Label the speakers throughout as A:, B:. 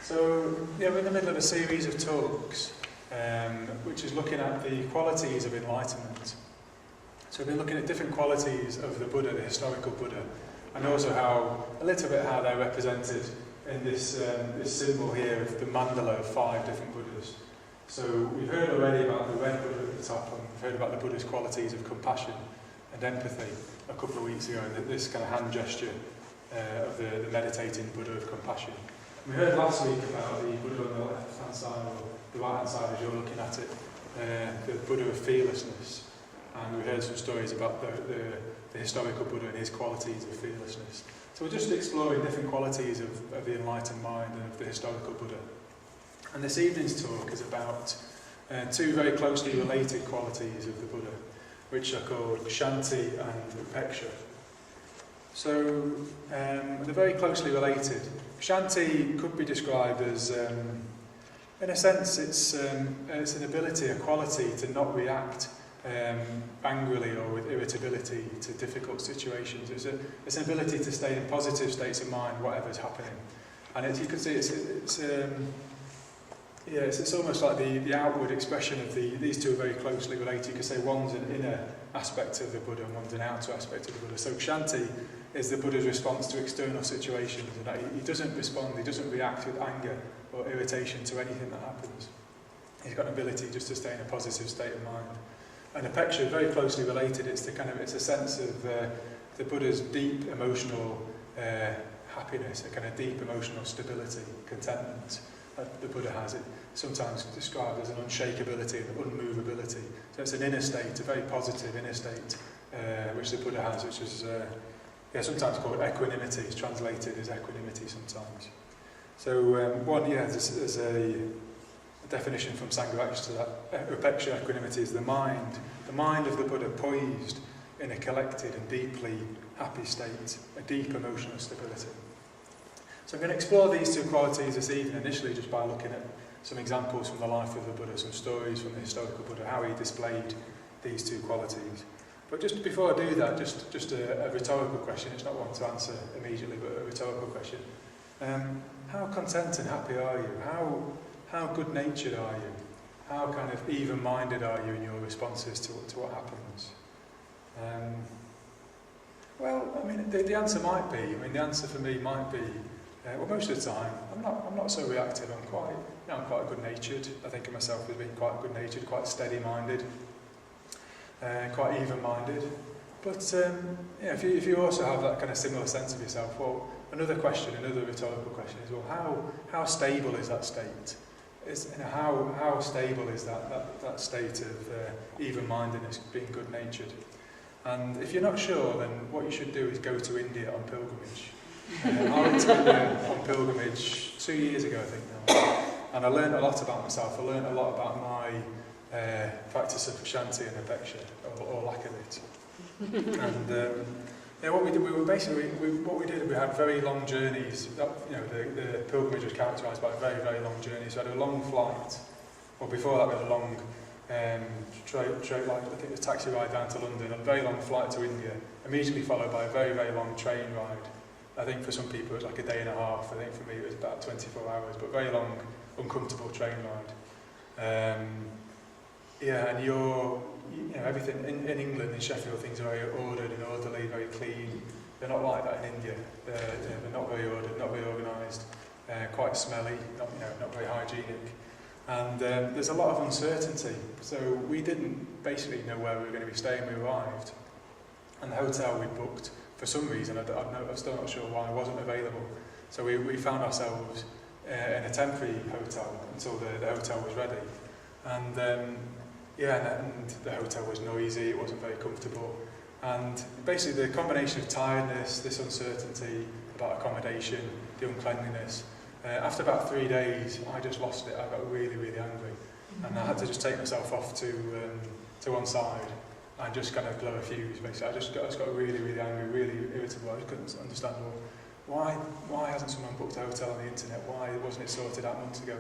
A: So, yeah, we're in the middle of a series of talks, which is looking at the qualities of enlightenment. So we've been looking at different qualities of the Buddha, the historical Buddha, and also a little bit how they're represented in this symbol here of the mandala of 5 different Buddhas. So we've heard already about the red Buddha at the top, and we've heard about the Buddha's qualities of compassion and empathy a couple of weeks ago, and this kind of hand gesture of the meditating Buddha of compassion. We heard last week about the Buddha on the left-hand side, or the right-hand side as you're looking at it, the Buddha of fearlessness. And we heard some stories about the historical Buddha and his qualities of fearlessness. So we're just exploring different qualities of the enlightened mind and of the historical Buddha. And this evening's talk is about 2 very closely related qualities of the Buddha, which are called Ksanti and Upeksa. So they're very closely related. Ksanti could be described as, in a sense, it's an ability, a quality to not react angrily or with irritability to difficult situations. It's an ability to stay in positive states of mind, whatever's happening. And you can see it's almost like the outward expression of these 2 are very closely related. You could say one's an inner aspect of the Buddha and one's an outer aspect of the Buddha. So Ksanti is the Buddha's response to external situations, and that he doesn't respond, he doesn't react with anger or irritation to anything that happens. He's got an ability just to stay in a positive state of mind. And Upeksa is very closely related. It's a sense of the Buddha's deep emotional happiness, a kind of deep emotional stability, contentment that the Buddha has. It sometimes described as an unshakeability and unmovability. So it's an inner state, a very positive inner state, which the Buddha has, which is sometimes called equanimity. It's translated as equanimity sometimes. So there's a definition from Sangha Night to that. Upeksa, equanimity, is the mind of the Buddha poised in a collected and deeply happy state, a deep emotional stability. So I'm going to explore these 2 qualities this evening, initially just by looking at some examples from the life of the Buddha, some stories from the historical Buddha, how he displayed these 2 qualities. But just before I do that, just a rhetorical question. It's not one to answer immediately, but a rhetorical question. How content and happy are you? How good-natured are you? How kind of even-minded are you in your responses to what happens? The answer might be. The answer for me might be. Most of the time, I'm not so reactive. I'm quite good-natured. I think of myself as being quite good-natured, quite steady-minded, quite even-minded. But if you also have that kind of similar sense of yourself, well, another rhetorical question is, well, how stable is that state? How stable is that state of even-mindedness, being good-natured? And if you're not sure, then what you should do is go to India on pilgrimage. I went to India on pilgrimage 2 years ago, I think now, and I learned a lot about myself. I learned a lot about my practice of Ksanti and Upeksa, or lack of it. And what we did, we had very long journeys. The pilgrimage was characterised by a very, very long journey. So I had a long flight. Well, before that, we had a long I think it was a taxi ride down to London, a very long flight to India, immediately followed by a very, very long train ride. I think for some people it was like a day and a half. I think for me it was about 24 hours, but very long, uncomfortable train ride. And everything in England, in Sheffield, things are very ordered and orderly, very clean. They're not like that in India. They're not very ordered, not very organised, quite smelly, not very hygienic. And there's a lot of uncertainty. So we didn't basically know where we were going to be staying. We arrived, and the hotel we booked, for some reason, I'm still not sure why, wasn't available. So we found ourselves in a temporary hotel until the hotel was ready. And the hotel was noisy, it wasn't very comfortable. And basically the combination of tiredness, this uncertainty about accommodation, the uncleanliness, after about 3 days, I just lost it. I got really, really angry. And I had to just take myself off to one side and just kind of blow a fuse, basically. I just got really, really angry, really irritable. I just couldn't understand, why hasn't someone booked a hotel on the internet? Why wasn't it sorted out months ago?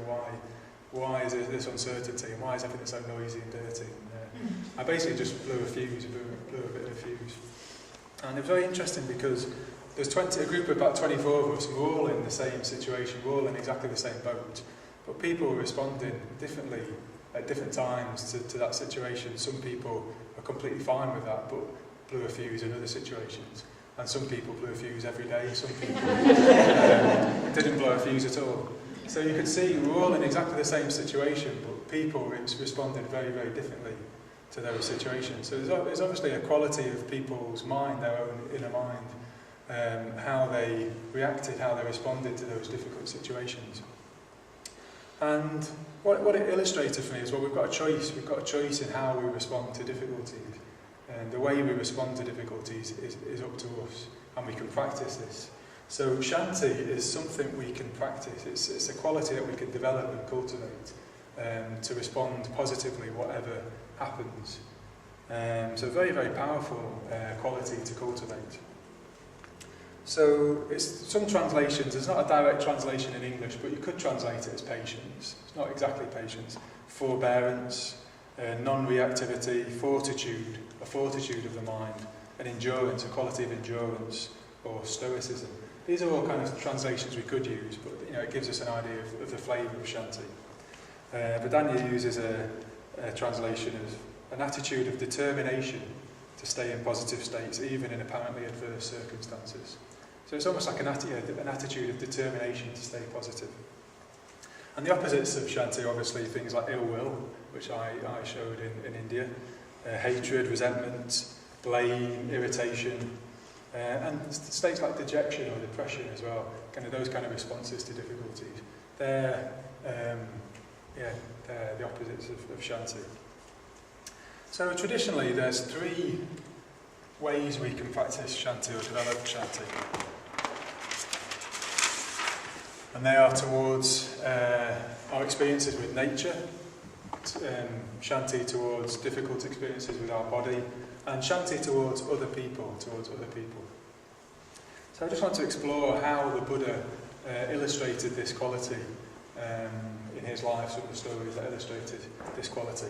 A: Why is there this uncertainty? And why is everything so noisy and dirty? And, I basically just blew a fuse, blew a bit of a fuse. And it was very interesting because there's a group of about 24 of us, and we're all in the same situation, we're all in exactly the same boat, but people are responding differently at different times to that situation. Some people are completely fine with that, but blew a fuse in other situations. And some people blew a fuse every day, some people didn't blow a fuse at all. So you can see we're all in exactly the same situation, but people responded very, very differently to those situations. So there's obviously a quality of people's mind, their own inner mind, how they reacted, how they responded to those difficult situations. And what it illustrated for me is, well, we've got a choice. We've got a choice in how we respond to difficulties. And the way we respond to difficulties is up to us, and we can practice this. So Shanti is something we can practice. It's a quality that we can develop and cultivate to respond positively whatever happens. So very, very powerful quality to cultivate. So it's some translations, there's not a direct translation in English, but you could translate it as patience. It's not exactly patience. Forbearance, non-reactivity, fortitude, a fortitude of the mind, and endurance, a quality of endurance, or stoicism. These are all kind of translations we could use, but it gives us an idea of the flavour of Shanti. Bodhinaga uses a translation as an attitude of determination to stay in positive states, even in apparently adverse circumstances. So it's almost like an attitude of determination to stay positive. And the opposites of Shanti are obviously things like ill will, which I showed in India, hatred, resentment, blame, irritation, and states like dejection or depression as well, kind of those kind of responses to difficulties. They're the opposites of Shanti. So traditionally there's 3 ways we can practice Shanti or develop Shanti. And they are towards our experiences with nature, Shanti towards difficult experiences with our body, and Shanti towards other people, So I just want to explore how the Buddha illustrated this quality in his life, some of the stories that illustrated this quality.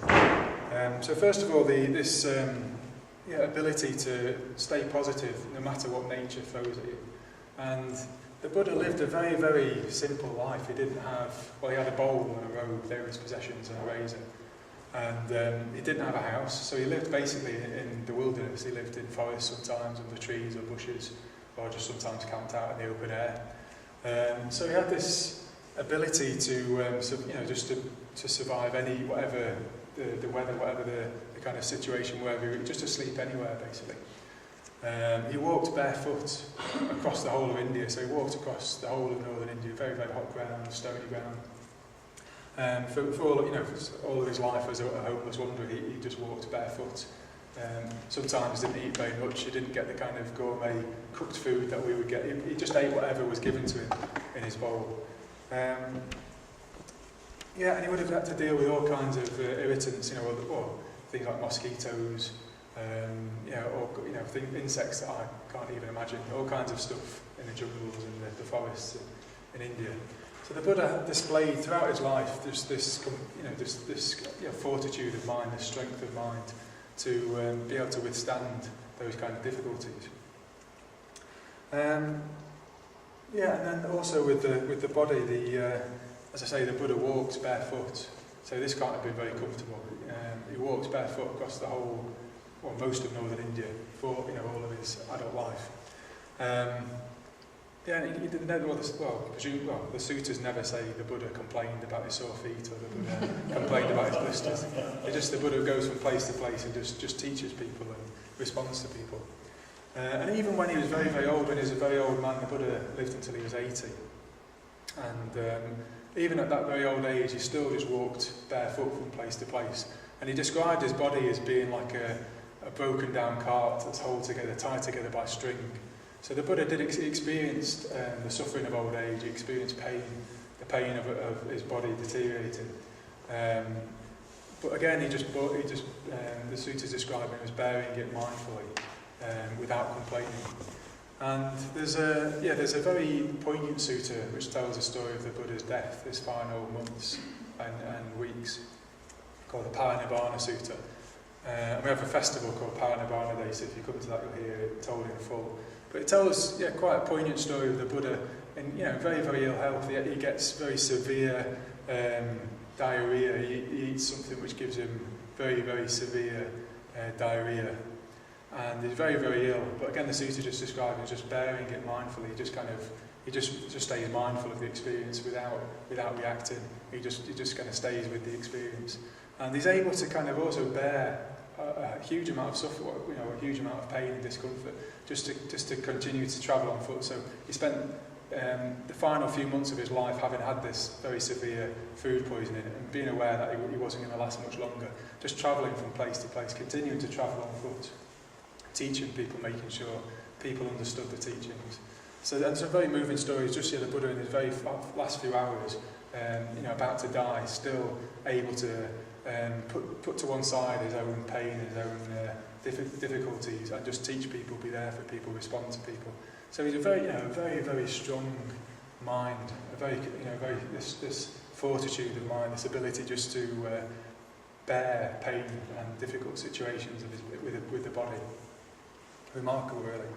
A: So first of all, this ability to stay positive no matter what nature throws at you. And the Buddha lived a very, very simple life. He didn't have, he had a bowl and a robe, they were his possessions, and a razor. And he didn't have a house, so he lived basically in the wilderness. He lived in forests sometimes, under trees or bushes, or just sometimes camped out in the open air. So he had this ability to, just to survive whatever the weather, whatever the kind of situation, just to sleep anywhere basically. He walked barefoot across the whole of India, so he walked across the whole of northern India, very, very hot ground, stony ground. For all of his life as a homeless wanderer, he just walked barefoot. Sometimes didn't eat very much. He didn't get the kind of gourmet cooked food that we would get. He just ate whatever was given to him in his bowl. And he would have had to deal with all kinds of irritants, or things like mosquitoes, insects that I can't even imagine, all kinds of stuff in the jungles and the forests in India. So the Buddha displayed throughout his life this fortitude of mind, this strength of mind to be able to withstand those kind of difficulties. And then also with the body, as I say, the Buddha walked barefoot. So this can't have been very comfortable. He walked barefoot across the whole, most of northern India for all of his adult life. He didn't know the sutras never say the Buddha complained about his sore feet or the Buddha complained about his blisters. The Buddha goes from place to place and just teaches people and responds to people. And even when he was very, very old, when he was a very old man, the Buddha lived until he was 80. And even at that very old age, he still just walked barefoot from place to place. And he described his body as being like a broken down cart that's tied together by string. So the Buddha did experience the suffering of old age. He experienced pain, the pain of his body deteriorating. But again, the sutras describe him as bearing it mindfully, without complaining. And there's a very poignant sutta which tells the story of the Buddha's death, his final months and weeks, called the Parinibbana Sutta. And we have a festival called Parinibbana Day, so if you come to that you'll hear it told in full. But it tells quite a poignant story of the Buddha in very, very ill health. He gets very severe diarrhea. He eats something which gives him very, very severe diarrhea. And he's very, very ill. But again, the sutta just described him just bearing it mindfully. He just stays mindful of the experience without reacting. He just kind of stays with the experience. And he's able to kind of also bear a huge amount of suffering, a huge amount of pain and discomfort, just to continue to travel on foot. So he spent the final few months of his life having had this very severe food poisoning and being aware that he wasn't going to last much longer, just travelling from place to place, continuing to travel on foot, teaching people, making sure people understood the teachings. So there's some very moving stories. Just the Buddha in his very last few hours, about to die, still able to put to one side his own pain, his own difficulties, and just teach people, be there for people, respond to people. So he's a very, very, very strong mind, this fortitude of mind, this ability just to bear pain and difficult situations with the body. Remarkable, really.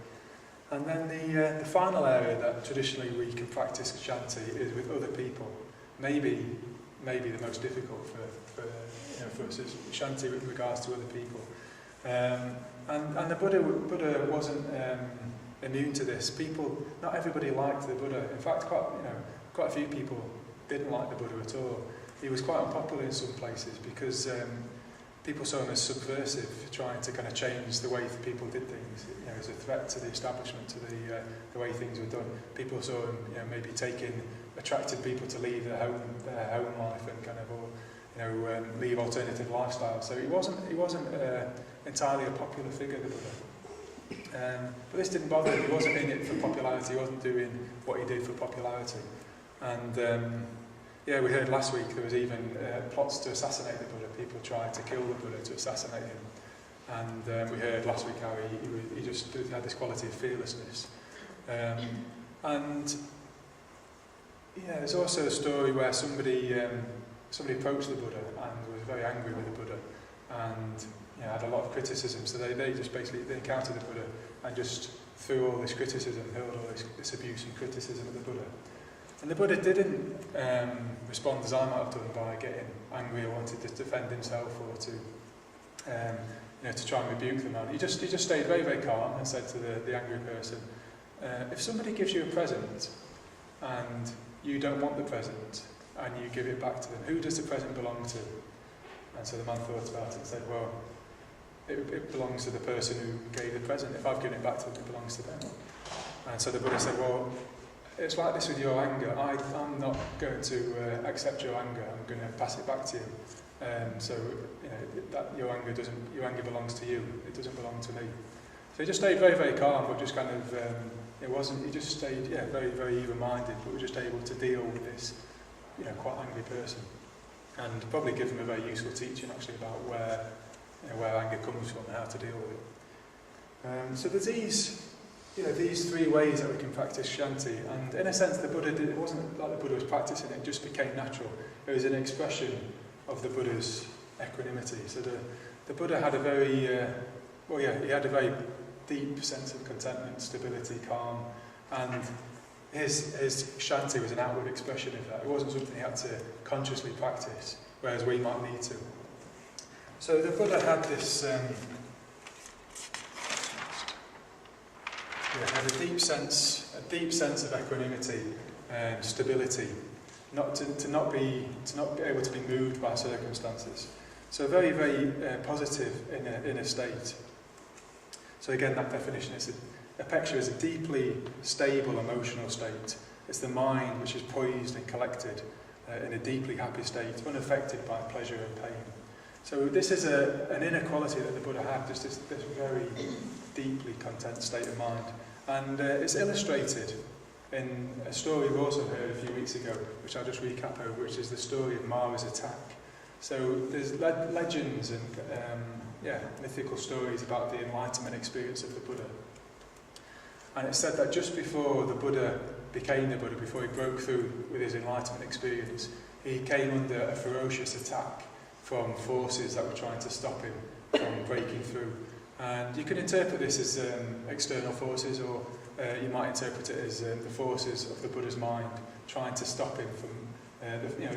A: And then the final area that traditionally we can practice Ksanti is with other people. Maybe the most difficult for us is Ksanti with regards to other people. And the Buddha wasn't immune to this. Not everybody liked the Buddha. In fact, quite a few people didn't like the Buddha at all. He was quite unpopular in some places because people saw him as subversive, trying to kind of change the way people did things. As a threat to the establishment, to the way things were done. People saw him, maybe attracted people to leave their home life and kind of, leave alternative lifestyles. So he wasn't entirely a popular figure, the Buddha. But this didn't bother him. He wasn't in it for popularity. He wasn't doing what he did for popularity. And we heard last week there was even plots to assassinate the Buddha. People tried to kill the Buddha, to assassinate him. And we heard last week how he just had this quality of fearlessness. There's also a story where somebody approached the Buddha and was very angry with the Buddha and had a lot of criticism. So they just basically encountered the Buddha and just threw all this criticism, hurled all this abuse and criticism at the Buddha. And the Buddha didn't respond as I might have done by getting angry or wanted to defend himself or to try and rebuke the man. He just stayed very, very calm and said to the angry person, if somebody gives you a present and you don't want the present and you give it back to them, who does the present belong to? And so the man thought about it and said, well, it belongs to the person who gave the present. If I've given it back to them, it belongs to them. And so the Buddha said, well, it's like this with your anger. I'm not going to accept your anger. I'm going to pass it back to you. So that your anger belongs to you. It doesn't belong to me. So he just stayed very, very calm, but just kind of he just stayed very, very even-minded, but was just able to deal with this quite angry person, and probably give him a very useful teaching actually about where anger comes from and how to deal with it. So there's these three ways that we can practice Ksanti, and in a sense it wasn't like the Buddha was practicing it, it just became natural. It was an expression of the Buddha's equanimity. So the Buddha had a very, he had a very deep sense of contentment, stability, calm, and his Ksanti was an outward expression of that. It wasn't something he had to consciously practice, whereas we might need to. So the Buddha had this, had a deep sense of equanimity and stability, to not be able to be moved by circumstances. So very, very positive in a state. So again, that definition is Upeksa is a deeply stable emotional state. It's the mind which is poised and collected in a deeply happy state, unaffected by pleasure and pain. So this is an inner quality that the Buddha had, just this very deeply content state of mind. And it's illustrated in a story we also heard a few weeks ago, which I'll just recap over, which is the story of Mara's attack. So there's legends and mythical stories about the enlightenment experience of the Buddha. And it's said that just before the Buddha became the Buddha, before he broke through with his enlightenment experience, he came under a ferocious attack from forces that were trying to stop him from breaking through. And you can interpret this as external forces, or you might interpret it as the forces of the Buddha's mind trying to stop him from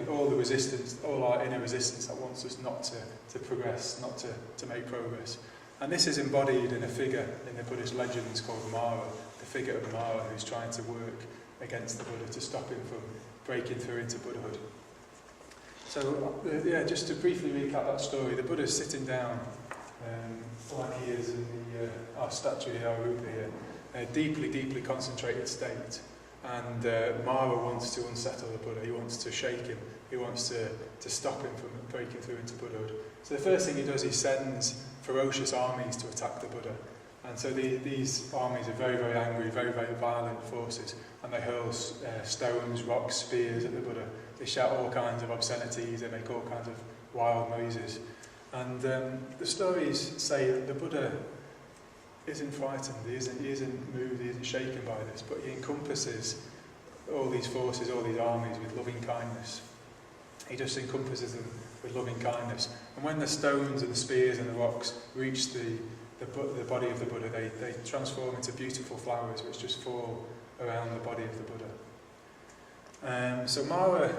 A: all the resistance, all our inner resistance that wants us not to progress, not to make progress. And this is embodied in a figure in the Buddhist legends called Mara, the figure of Mara who's trying to work against the Buddha to stop him from breaking through into Buddhahood. So, just to briefly recap that story, the Buddha's sitting down, like he is in our statue here, our rupa here, a deeply, deeply concentrated state. And Mara wants to unsettle the Buddha, he wants to shake him, he wants to stop him from breaking through into Buddhahood. So the first thing he does, he sends ferocious armies to attack the Buddha. And so these armies are very, very angry, very, very violent forces, and they hurl stones, rocks, spears at the Buddha. They shout all kinds of obscenities, they make all kinds of wild noises. And the stories say that the Buddha isn't frightened, he isn't moved, he isn't shaken by this, but he encompasses all these forces, all these armies with loving kindness. He just encompasses them with loving kindness. And when the stones and the spears and the rocks reach the body of the Buddha, they transform into beautiful flowers which just fall around the body of the Buddha. So Mara,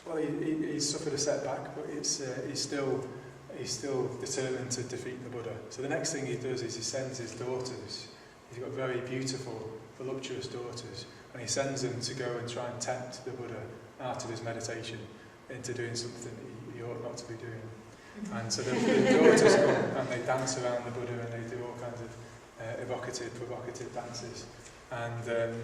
A: well, he's suffered a setback, but he's still determined to defeat the Buddha. So the next thing he does is he sends his daughters. He's got very beautiful, voluptuous daughters, and he sends them to go and try and tempt the Buddha out of his meditation into doing something he ought not to be doing. And so the daughters come and they dance around the Buddha and they do all kinds of evocative, provocative dances. And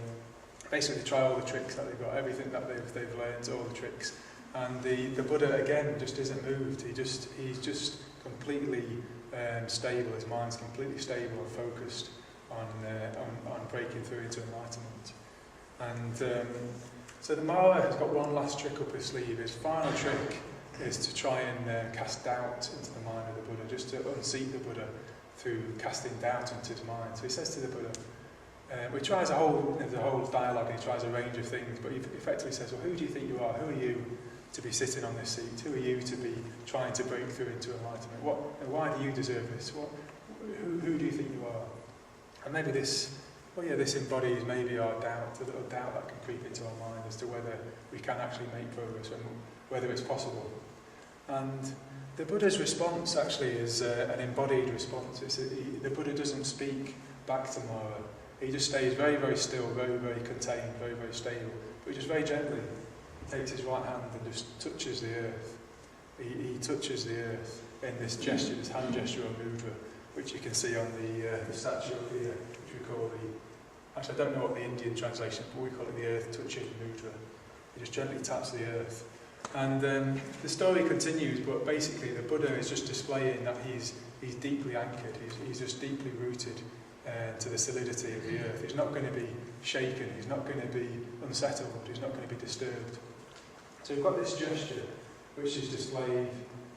A: basically try all the tricks that they've got, everything that they've learned, all the tricks. And the Buddha, again, just isn't moved. He's just completely stable. His mind's completely stable and focused on breaking through into enlightenment. And so the Mara has got one last trick up his sleeve. His final trick is to try and cast doubt into the mind of the Buddha, just to unseat the Buddha through casting doubt into his mind. So he says to the Buddha, he tries a whole dialogue, and he tries a range of things, but he effectively says, well, who do you think you are? Who are you to be sitting on this seat? Who are you to be trying to break through into enlightenment? Why do you deserve this? Who do you think you are? And maybe this embodies maybe our doubt, a little doubt that can creep into our mind as to whether we can actually make progress and whether it's possible. And the Buddha's response actually is an embodied response. The Buddha doesn't speak back to Mara. He just stays very, very still, very, very contained, very, very stable. But he just very gently takes his right hand and just touches the earth. He touches the earth in this gesture, this hand gesture of mudra, which you can see on the statue up here, which we call actually I don't know what the Indian translation, but we call it the earth touching mudra. He just gently taps the earth. And the story continues, but basically the Buddha is just displaying that he's deeply anchored, he's just deeply rooted to the solidity of the earth. He's not going to be shaken, he's not going to be unsettled, he's not going to be disturbed. So we've got this gesture which is displayed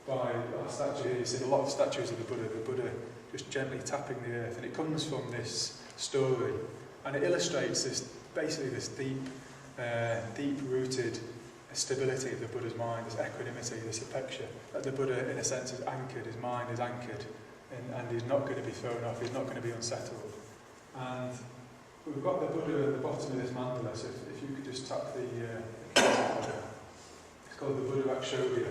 A: by our statue here. You've seen a lot of statues of the Buddha just gently tapping the earth, and it comes from this story, and it illustrates this deep-rooted stability of the Buddha's mind, this equanimity, this Upeksa, that the Buddha in a sense is anchored, his mind is anchored, and he's not going to be thrown off, he's not going to be unsettled. And we've got the Buddha at the bottom of this mandala, so if you could just tap the it's called the Buddha Akshobhya.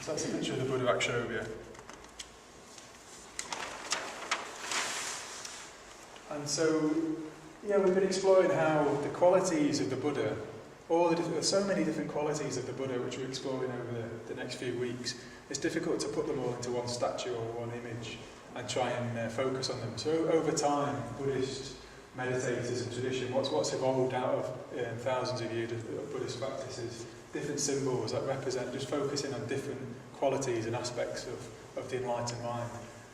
A: So that's a picture of the Buddha Akshobhya. And so, we've been exploring how the qualities of the Buddha, there's so many different qualities of the Buddha which we're exploring over the next few weeks. It's difficult to put them all into one statue or one image and try and focus on them. So over time, Buddhist meditators and tradition, what's evolved out of thousands of years of Buddhist practices, different symbols that represent just focusing on different qualities and aspects of the enlightened mind.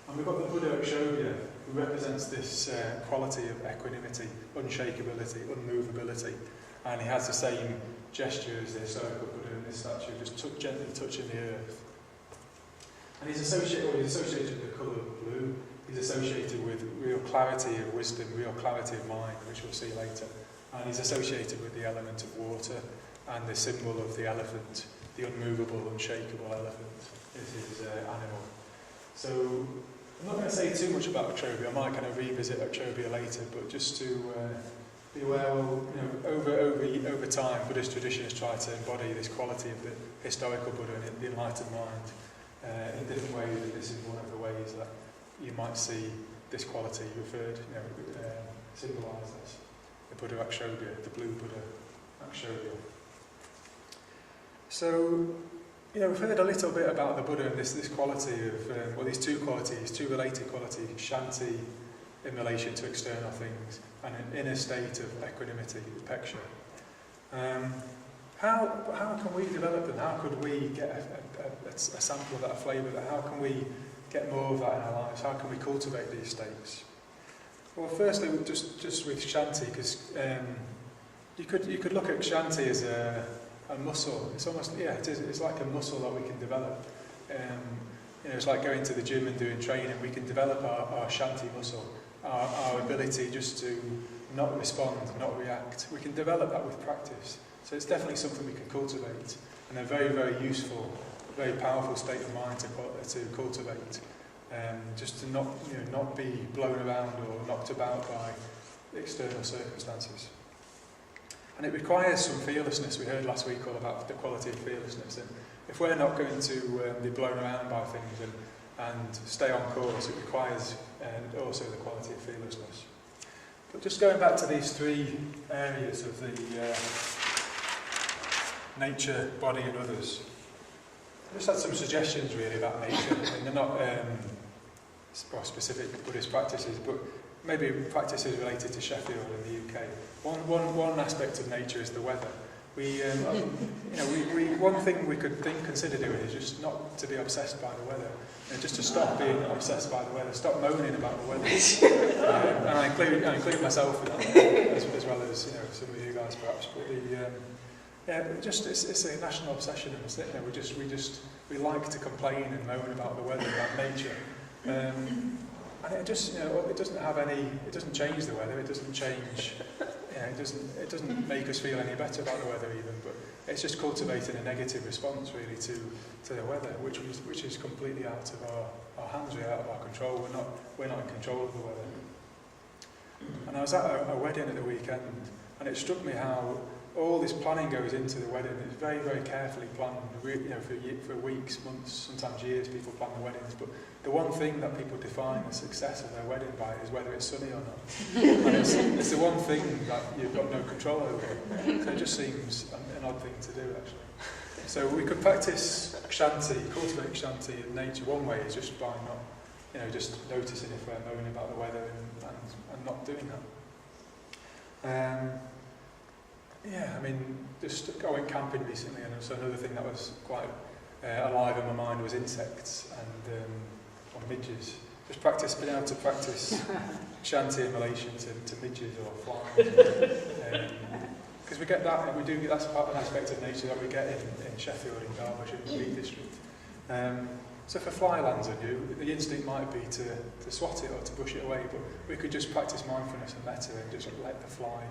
A: And we've got the Buddha Akshobhya, who represents this quality of equanimity, unshakeability, unmovability. And he has the same gesture as the historical Buddha in this statue, just gently touching the earth. And he's associated with the colour of blue. He's associated with real clarity of wisdom, real clarity of mind, which we'll see later. And he's associated with the element of water and the symbol of the elephant, the unmovable, unshakable elephant is his animal. So I'm not going to say too much about Akshobhya. I might kind of revisit Akshobhya later, but just to be aware, well, over time, Buddhist tradition has tried to embody this quality of the historical Buddha and the enlightened mind in different ways. And this is one of the ways that you might see this quality referred, symbolised as the Buddha Akshobhya, the blue Buddha Akshobhya. So, we've heard a little bit about the Buddha and this quality of, these two qualities, two related qualities, Ksanti in relation to external things, and an inner state of equanimity, Upeksa. How can we develop them? How could we get a sample of that, a flavour of that? How can we get more of that in our lives? How can we cultivate these states? Well, firstly, just with Ksanti, because you could look at Ksanti as a muscle. It's almost, it's like a muscle that we can develop. It's like going to the gym and doing training. We can develop our Ksanti muscle, our ability just to not respond, not react. We can develop that with practice. So it's definitely something we can cultivate, and a very, very useful, very powerful state of mind to cultivate. Just to not be blown around or knocked about by external circumstances. And it requires some fearlessness. We heard last week all about the quality of fearlessness. And if we're not going to be blown around by things and stay on course, it requires also the quality of fearlessness. But just going back to these three areas of the nature, body and others, I just had some suggestions really about nature. And they're not specific Buddhist practices, but maybe practices related to Sheffield in the UK. One aspect of nature is the weather. One thing we could consider doing is just not to be obsessed by the weather, just to stop being obsessed by the weather, stop moaning about the weather. And I include myself in that, as well as some of you guys perhaps. But it's a national obsession, we like to complain and moan about the weather, about nature. And it just, it doesn't change the weather, it doesn't change, it doesn't make us feel any better about the weather even, but it's just cultivating a negative response really to the weather, which is completely out of our hands, really out of our control. We're not in control of the weather. And I was at a wedding at the weekend, and it struck me how all this planning goes into the wedding. It's very, very carefully planned. For weeks, months, sometimes years, people plan the weddings. But the one thing that people define the success of their wedding by is whether it's sunny or not. And it's the one thing that you've got no control over. So it just seems an odd thing to do, actually. So we could practice Ksanti, cultivate Ksanti in nature. One way is just by not, just noticing if we're moaning about the weather and not doing that. Just going camping recently, and so another thing that was quite alive in my mind was insects and midges. Just being able to practice Ksanti in relation to midges or flies. Because we get that, and that's part of an aspect of nature that we get in Sheffield, in Derbyshire, in the Peak District. So if a fly lands on you, the instinct might be to swat it or to push it away, but we could just practice mindfulness and metta and just let the fly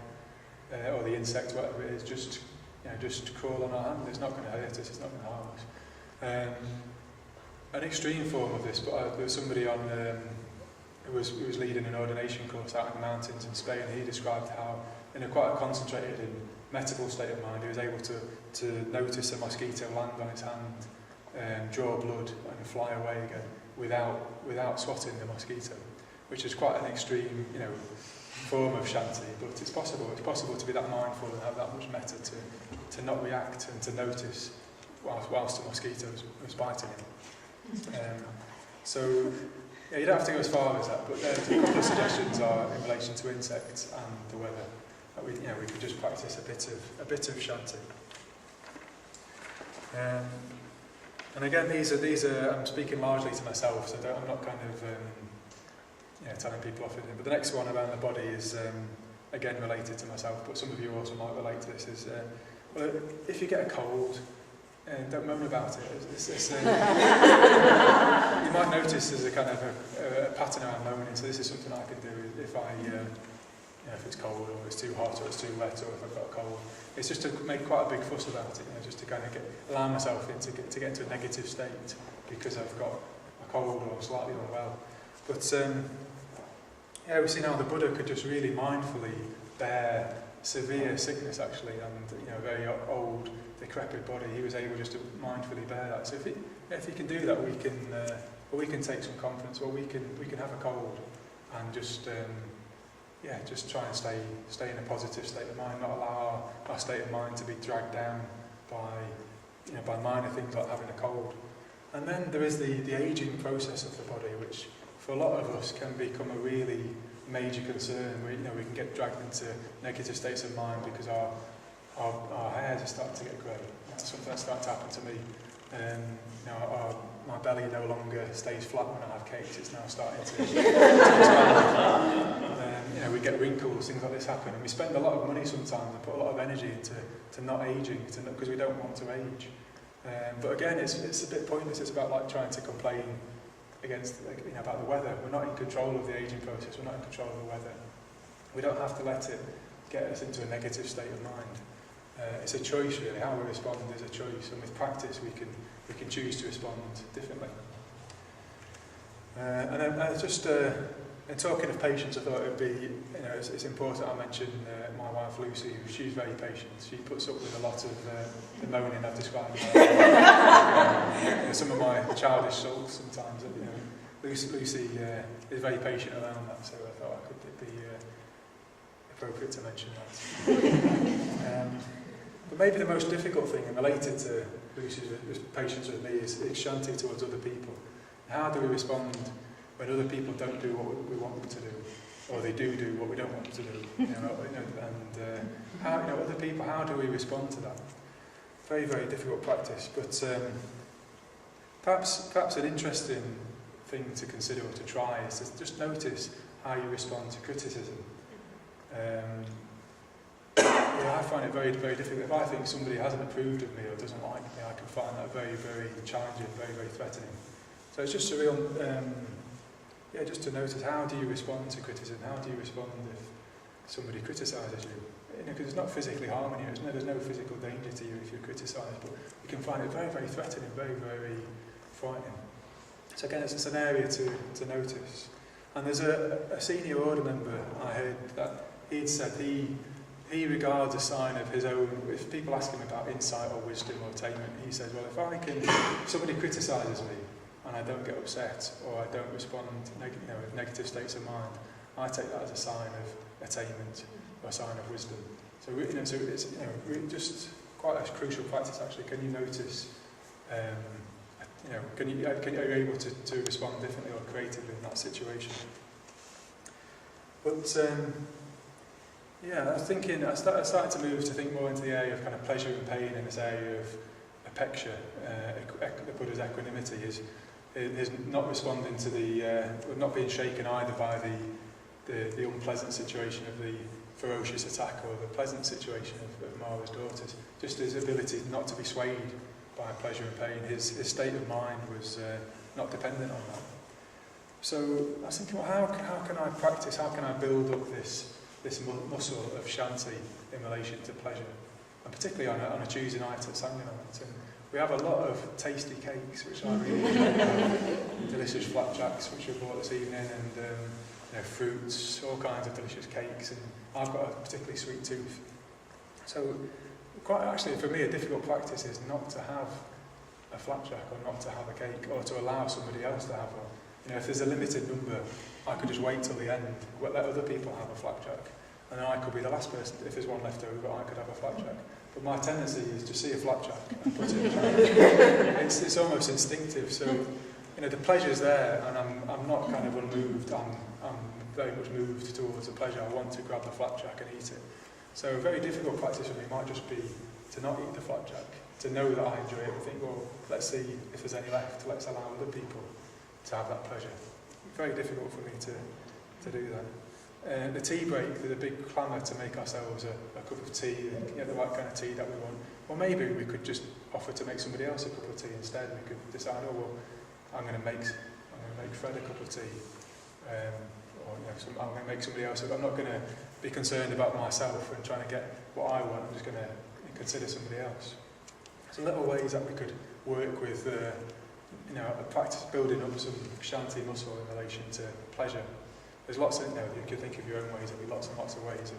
A: or the insect, whatever it is, just crawl on our hand. It's not going to hurt us, it's not going to harm us. An extreme form of this, but there was somebody on who was leading an ordination course out in the mountains in Spain, and he described how, in a quite concentrated and meditative state of mind, he was able to notice a mosquito land on his hand, draw blood and fly away again without swatting the mosquito, which is quite an extreme, form of Ksanti, but it's possible. It's possible to be that mindful and have that much metta to not react and to notice whilst the mosquito was biting him. You don't have to go as far as that, but a couple of suggestions are in relation to insects and the weather. That we could just practice a bit of Ksanti. And again, these are I'm speaking largely to myself, so I'm not kind of telling people off. But the next one around the body is again related to myself, but some of you also might relate to this. Is if you get a cold, don't moan about it. You might notice there's a kind of a pattern around moaning. So this is something I can do if if it's cold or it's too hot or it's too wet or if I've got a cold. It's just to make quite a big fuss about it, just to kind of allow myself to get into a negative state because I've got a cold or slightly unwell. But yeah, we've seen how the Buddha could just really mindfully bear severe sickness actually, and very old, decrepit body. He was able just to mindfully bear that. So if he can do that, we can take some confidence, or we can have a cold and just just try and stay in a positive state of mind, not allow our state of mind to be dragged down by minor things like having a cold. And then there is the aging process of the body, which for a lot of us can become a really major concern. We can get dragged into negative states of mind because our hairs are starting to get grey. That's something that's starting to happen to me. My belly no longer stays flat when I have cakes. It's now starting to expand. We get wrinkles, things like this happen, and we spend a lot of money sometimes and put a lot of energy into not aging, because we don't want to age. But again, it's a bit pointless. It's about like trying to complain against about the weather. We're not in control of the aging process. We're not in control of the weather. We don't have to let it get us into a negative state of mind. It's a choice, really. How we respond is a choice, and with practice we can choose to respond differently. And talking of patience, I thought it would be, it's important I mention my wife Lucy, she's very patient. She puts up with a lot of the moaning I've described. Some of my childish sulks sometimes. Lucy is very patient around that, so I thought it could be appropriate to mention that. But maybe the most difficult thing, and related to Lucy's patience with me, is Ksanti towards other people. How do we respond when other people don't do what we want them to do, or they do what we don't want them to do? How other people, how do we respond to that? Very, very difficult practice, but perhaps an interesting thing to consider or to try is to just notice how you respond to criticism. I find it very, very difficult. If I think somebody hasn't approved of me or doesn't like me, I can find that very, very challenging, very, very threatening. So it's just a real, just to notice, how do you respond to criticism? How do you respond if somebody criticises you? Because it's not physically harming you. There's no physical danger to you if you're criticised, but you can find it very, very threatening, very, very frightening. So again, it's an area to notice. And there's a senior order member I heard that he'd said he regards a sign of his own, if people ask him about insight or wisdom or attainment, he says, well, if somebody criticises me and I don't get upset or I don't respond with negative states of mind, I take that as a sign of attainment or a sign of wisdom. So it's just quite a crucial practice actually. Can you notice, are you able to respond differently or creatively in that situation? But I was thinking, I started to move to think more into the area of kind of pleasure and pain in this area of Upeksa, the Buddha's equanimity, is not responding to not being shaken either by the unpleasant situation of the ferocious attack or the pleasant situation of Mara's daughters. Just his ability not to be swayed by pleasure and pain. His state of mind was not dependent on that. So I was thinking, well, how can I practice, how can I build up this muscle of Shanti in relation to pleasure, and particularly on a Tuesday night at Sangha Night. And we have a lot of tasty cakes, which I really enjoy. Delicious flapjacks, which we bought this evening, and fruits, all kinds of delicious cakes. And I've got a particularly sweet tooth. So, quite actually, for me, a difficult practice is not to have a flapjack or not to have a cake, or to allow somebody else to have one. If there's a limited number, I could just wait till the end, let other people have a flapjack, and then I could be the last person. If there's one left over, I could have a flapjack. But my tendency is to see a flapjack and put it in the bag. It's almost instinctive. So, the pleasure's there, and I'm not kind of unmoved. I'm very much moved towards the pleasure. I want to grab the flapjack and eat it. So a very difficult practice for me might just be to not eat the flapjack, to know that I enjoy it and think, well, let's see if there's any left. Let's allow other people to have that pleasure. Very difficult for me to do that. The tea break, there's a big clamour to make ourselves a cup of tea and get the right kind of tea that we want. Or maybe we could just offer to make somebody else a cup of tea instead. We could decide, I'm going to make Fred a cup of tea, I'm going to make somebody else. I'm not going to be concerned about myself and trying to get what I want. I'm just going to consider somebody else. So little ways that we could work with a practice building up some Ksanti muscle in relation to pleasure. There's lots of, you can think of your own ways, there'll be lots and lots of ways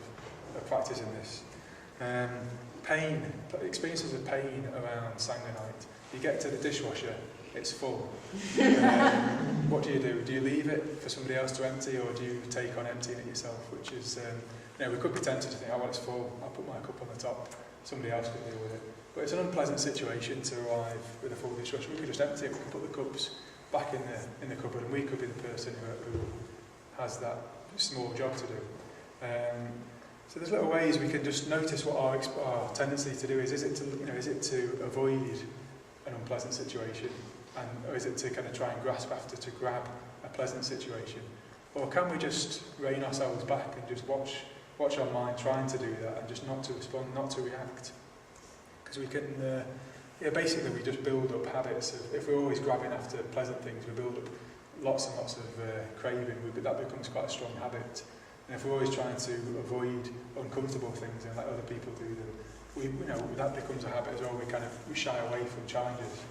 A: of practicing this. Pain, experiences of pain around Sangha Night. You get to the dishwasher, it's full. What do? Do you leave it for somebody else to empty, or do you take on emptying it yourself? Which is, we could be tempted to think, oh well, it's full, I'll put my cup on the top, somebody else can deal with it. But it's an unpleasant situation to arrive with a full dishwasher. We could just empty it, we can put the cups back in the cupboard, and we could be the person who has that small job to do. So there's little ways we can just notice what our tendency to do is. Is it to avoid an unpleasant situation, or is it to kind of try and grasp after, to grab a pleasant situation? Or can we just rein ourselves back and just watch our mind trying to do that, and just not to respond, not to react? Because we can, basically we just build up habits of, if we're always grabbing after pleasant things, we build up lots and lots of craving, that becomes quite a strong habit. And if we're always trying to avoid uncomfortable things and let other people do them, that becomes a habit as well. We shy away from challenges.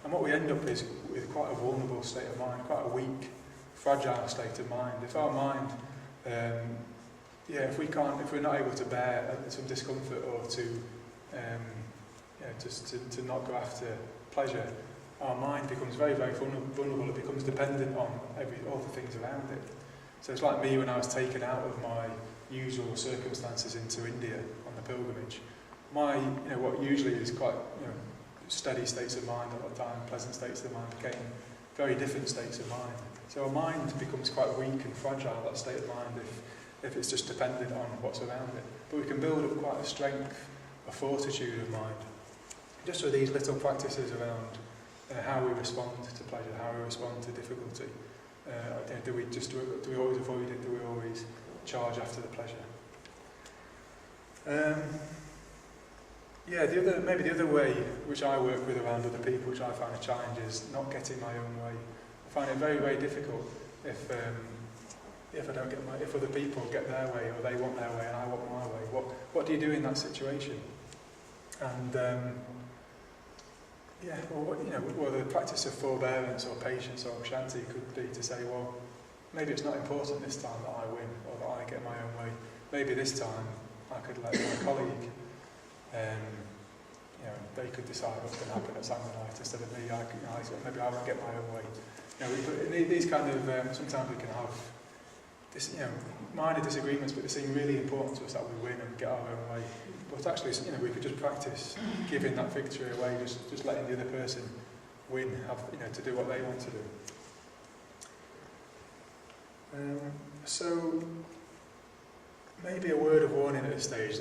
A: And what we end up is with quite a vulnerable state of mind, quite a weak, fragile state of mind. If our mind, if we're not able to bear some discomfort, or to not go after pleasure, our mind becomes very, very vulnerable. It becomes dependent on all the things around it. So it's like me when I was taken out of my usual circumstances into India on the pilgrimage. What usually is quite, steady states of mind a lot of the time, pleasant states of mind, became very different states of mind. So our mind becomes quite weak and fragile, that state of mind, if it's just dependent on what's around it. But we can build up quite a strength, a fortitude of mind, just with these little practices around how we respond to pleasure, how we respond to difficulty. Do we always avoid it? Do we always charge after the pleasure? The other way which I work with around other people, which I find a challenge, is not getting my own way. I find it very, very difficult if other people get their way, or they want their way and I want my way. What do you do in that situation? And the practice of forebearance or patience or Ksanti could be to say, well, maybe it's not important this time that I win or that I get my own way. Maybe this time I could let my colleague, they could decide what's going to happen at Sangha Night instead of me. Maybe I won't get my own way. These kind of, sometimes we can have this, minor disagreements, but they seem really important to us that we win and get our own way. But actually, we could just practice giving that victory away, just letting the other person win, to do what they want to do. So, maybe a word of warning at this stage.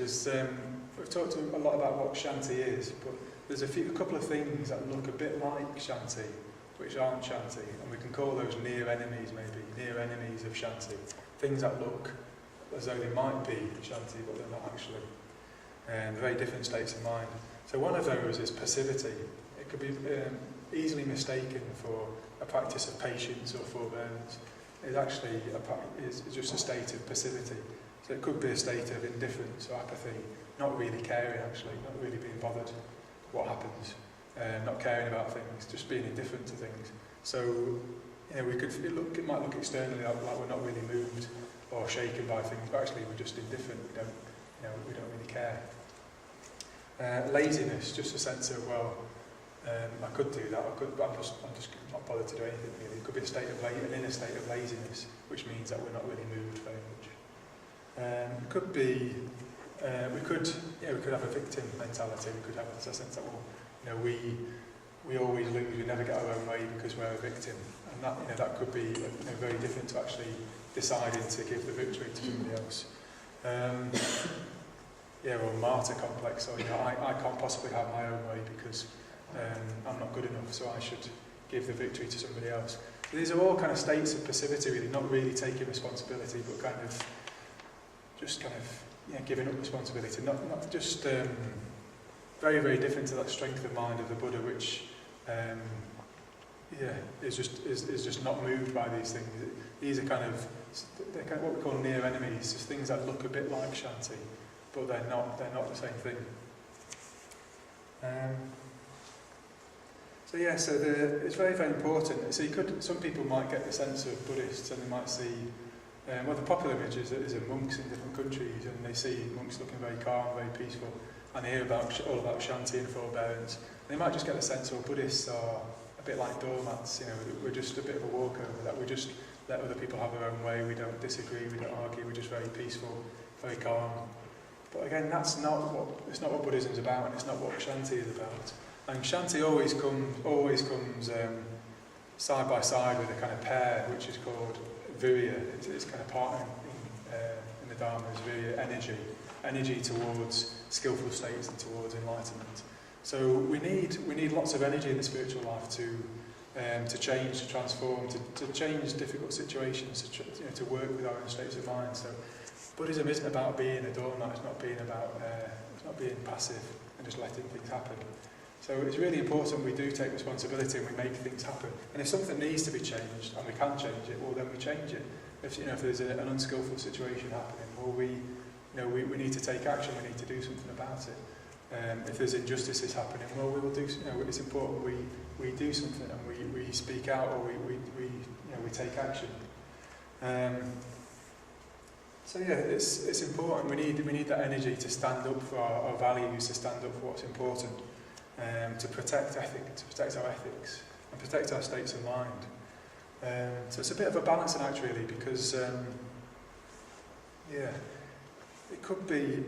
A: We've talked a lot about what Ksanti is, but there's a couple of things that look a bit like Ksanti, which aren't Ksanti, and we can call those near enemies, near enemies of Ksanti. Things that look as though they might be Ksanti, but they're not actually. And very different states of mind. So one of those is passivity. It could be easily mistaken for a practice of patience or forbearance. It's actually is just a state of passivity. So it could be a state of indifference or apathy, not really caring actually, not really being bothered what happens, not caring about things, just being indifferent to things. So it might look externally like we're not really moved or shaken by things, but actually we're just indifferent. We don't really care. Laziness, just a sense of, I could do that, but I'm just not bothered to do anything really. It could be an inner state of laziness, which means that we're not really moved very much. It could be, we could have a victim mentality. We could have a sense that we always lose, we never get our own way because we're a victim, and that could be very different to actually deciding to give the victory to somebody else. Or martyr complex, or I can't possibly have my own way because I'm not good enough, so I should give the victory to somebody else. So these are all kind of states of passivity, really, not really taking responsibility, but kind of giving up responsibility, not just very, very different to that strength of mind of the Buddha, which is just not moved by these things. These are kind of what we call near enemies, just things that look a bit like Ksanti, but they're not the same thing. It's very, very important. So some people might get the sense of Buddhists and they might see, the popular image is of monks in different countries, and they see monks looking very calm, very peaceful, and they hear all about Shanti and forebearance. And they might just get the sense, Buddhists are a bit like doormats, we're just a bit of a walkover, that we just let other people have their own way, we don't disagree, we don't argue, we're just very peaceful, very calm. But again, it's not what Buddhism's about, and it's not what Shanti is about. And Shanti always comes side by side with a kind of pair, which is called virya. It's kind of part in the Dharma is virya, energy towards skillful states and towards enlightenment. So we need lots of energy in the spiritual life to change, to transform, to change difficult situations, to work with our own states of mind. So Buddhism isn't about being a doormat. It's not being passive and just letting things happen. So it's really important we do take responsibility and we make things happen. And if something needs to be changed and we can change it, well then we change it. If there's an unskillful situation happening, well we need to take action. We need to do something about it. If there's injustices happening, well we will do. It's important we do something and we speak out, or we take action. It's important. We need that energy to stand up for our values, to stand up for what's important. To protect our ethics, and protect our states of mind. So it's a bit of a balancing act really, because it could be,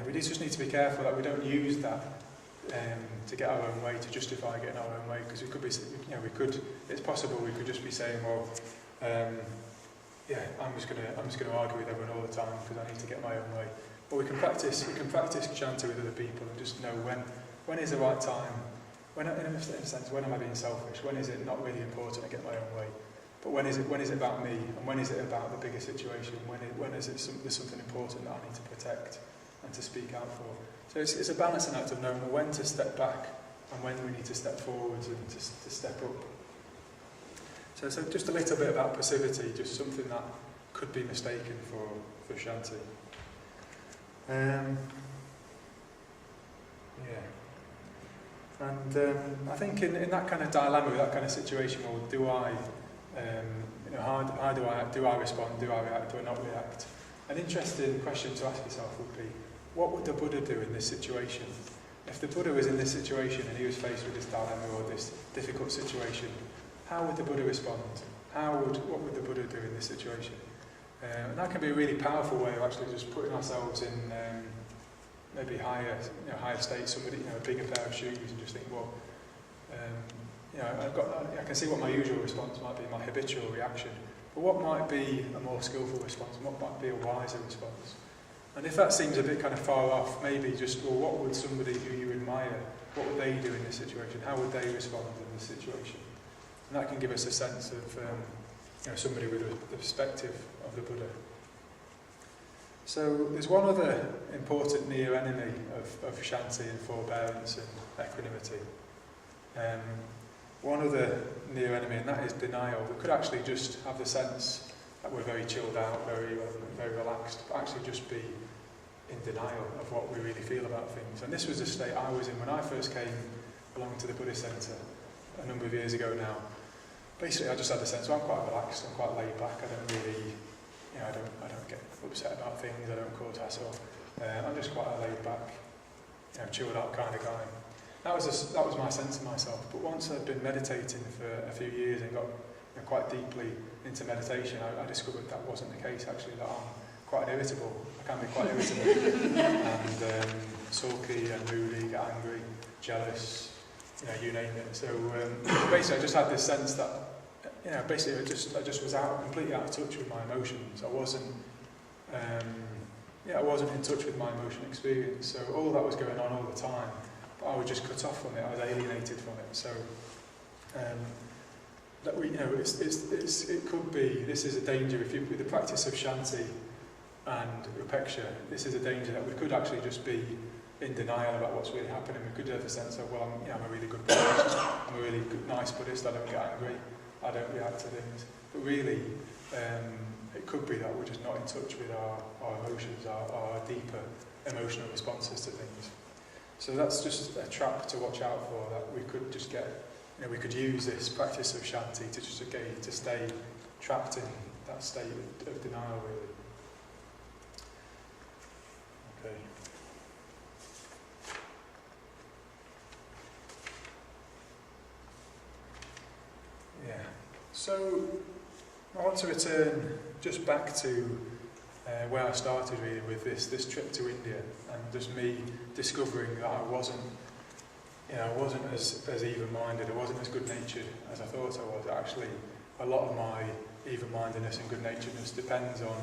A: we just need to be careful that we don't use that to get our own way, to justify getting our own way, because it could be, it's possible we could just be saying, I'm just going to argue with everyone all the time because I need to get my own way. But we can practice Shanti with other people and just know when is the right time, in a sense, when am I being selfish, when is it not really important to get my own way, but when is it about me, and when is it about the bigger situation, when is it there's something important that I need to protect and to speak out for. So it's a balancing act of knowing when to step back and when we need to step forwards and to step up. So just a little bit about passivity, just something that could be mistaken for Shanti. And I think in that kind of dilemma, that kind of situation, well, do I respond, do I react, do I not react? An interesting question to ask yourself would be, what would the Buddha do in this situation? If the Buddha was in this situation and he was faced with this dilemma or this difficult situation, how would the Buddha respond? What would the Buddha do in this situation? And that can be a really powerful way of actually just putting ourselves in maybe higher state, somebody, a bigger pair of shoes, and just think, I can see what my usual response might be, my habitual reaction, but what might be a more skillful response, and what might be a wiser response? And if that seems a bit kind of far off, maybe just, what would somebody who you admire, what would they do in this situation? How would they respond in this situation? And that can give us a sense of somebody with the perspective of the Buddha. So there's one other important near enemy of Shanti and forbearance and equanimity. One other near enemy, and that is denial. We could actually just have the sense that we're very chilled out, very relaxed, but actually just be in denial of what we really feel about things. And this was the state I was in when I first came along to the Buddhist Centre a number of years ago now. Basically, I just had the sense, I'm quite relaxed, I'm quite laid back, I don't really, I don't get upset about things, I don't cause hassle. I'm just quite a laid back, chilled out kind of guy. That was my sense of myself. But once I'd been meditating for a few years and got quite deeply into meditation, I discovered that wasn't the case actually, that I'm quite irritable. I can be quite irritable and sulky and moody, get angry, jealous, you name it. So basically I just had this sense that, basically I just was completely out of touch with my emotions. I wasn't in touch with my emotional experience. So all that was going on all the time, but I was just cut off from it. I was alienated from it. So it could be, this is a danger with the practice of Shanti and Upeksa. This is a danger that we could actually just be in denial about what's really happening. We could have a sense of, I'm a really good Buddhist, I'm a really good, nice Buddhist, I don't get angry, I don't react to things. But really, it could be that we're just not in touch with our emotions, our deeper emotional responses to things. So that's just a trap to watch out for, that we could just get, we could use this practice of Shanti to just to stay trapped in that state of denial, really. Okay. Yeah. So I want to return just back to where I started, really, with this trip to India, and just me discovering that I wasn't as even-minded, I wasn't as good-natured as I thought I was. Actually, a lot of my even-mindedness and good-naturedness depends on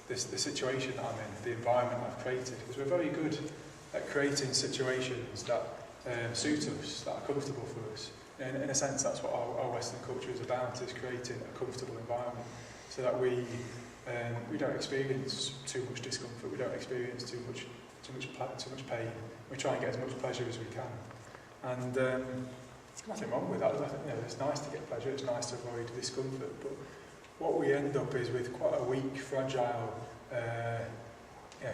A: the situation that I'm in, the environment I've created. Because we're very good at creating situations that suit us, that are comfortable for us. In a sense, that's what our Western culture is about, is creating a comfortable environment, so that we don't experience too much discomfort, we don't experience too much pain. We try and get as much pleasure as we can. And there's nothing wrong with that. It's nice to get pleasure, it's nice to avoid discomfort, but what we end up is with quite a weak, fragile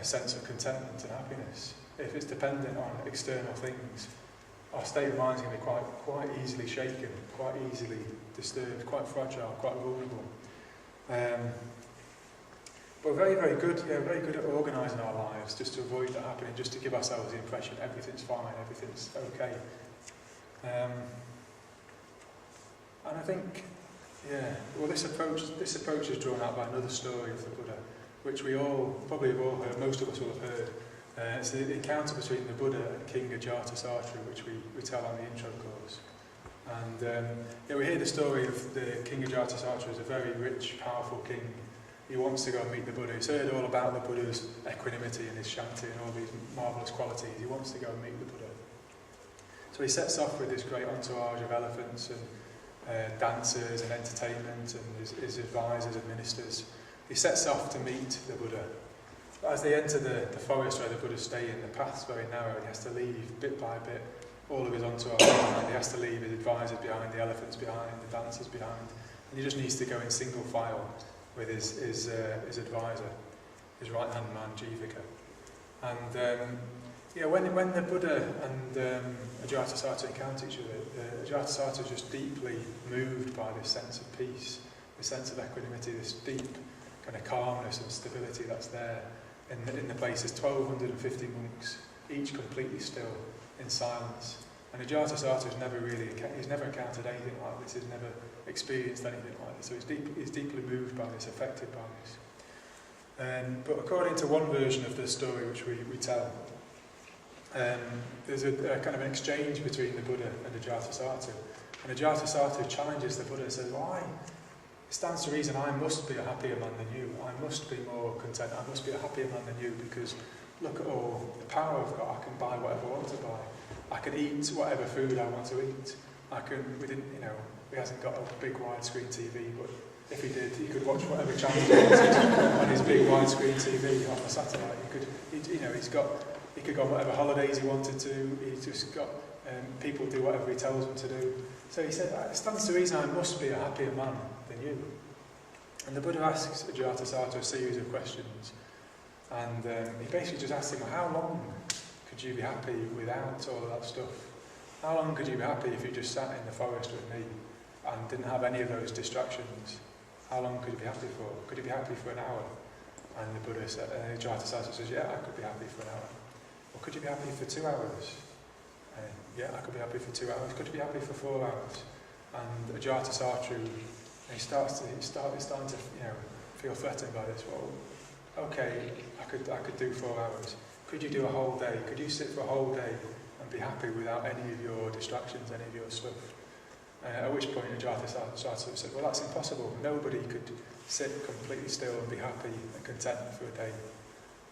A: sense of contentment and happiness. If it's dependent on external things, our state of mind is going to be quite easily shaken, quite easily disturbed, quite fragile, quite vulnerable. But very, very good at organising our lives just to avoid that happening, just to give ourselves the impression everything's fine, everything's okay. And I think, this approach is drawn out by another story of the Buddha, which we probably have all heard, most of us will have heard. It's the encounter between the Buddha and King Ajatasattu, which we tell on the intro course. And we hear the story of the King Ajatasattu as a very rich, powerful king. He wants to go and meet the Buddha. He's heard all about the Buddha's equanimity and his Shanti and all these marvellous qualities. He wants to go and meet the Buddha. So he sets off with this great entourage of elephants and dancers and entertainment and his advisors and ministers. He sets off to meet the Buddha. But as they enter the forest where the Buddha's staying, the path's very narrow. He has to leave bit by bit all of his entourage behind. He has to leave his advisors behind, the elephants behind, the dancers behind. And he just needs to go in single file with his advisor, his right-hand man, Jivaka. And when the Buddha and Ajatasattu encounter each other, Ajatasattu is just deeply moved by this sense of peace, this sense of equanimity, this deep kind of calmness and stability that's there in the place. There's 1,250 monks, each completely still, in silence. And Ajatasattu has never encountered anything like this, he's never experienced anything like this, so he's deeply moved by this, affected by this. But according to one version of the story which we tell, there's a kind of an exchange between the Buddha and Ajatasattu. And Ajatasattu challenges the Buddha and says, "Why? It stands to reason I must be a happier man than you. I must be more content. I must be a happier man than you, because look at all the power I've got. I can buy whatever I want to buy. I can eat whatever food I want to eat. He hasn't got a big widescreen TV, but if he did, he could watch whatever channel he wanted on his big widescreen TV on the satellite. He could go on whatever holidays he wanted to. He's just got people do whatever he tells them to do. So he said, it stands to reason I must be a happier man than you." And the Buddha asks Ajatasattu a series of questions, and he basically just asks him, how long could you be happy without all of that stuff? How long could you be happy if you just sat in the forest with me and didn't have any of those distractions? How long could you be happy for? Could you be happy for an hour? And the Buddha said, Ajatasattu says, yeah, I could be happy for an hour. Or could you be happy for 2 hours? Yeah, I could be happy for 2 hours. Could you be happy for 4 hours? And Ajatasattu, he's starting to feel threatened by this. Well, okay, I could do 4 hours. Could you do a whole day? Could you sit for a whole day and be happy without any of your distractions, any of your stuff? At which point Ajatasattu said, well, that's impossible. Nobody could sit completely still and be happy and content for a day.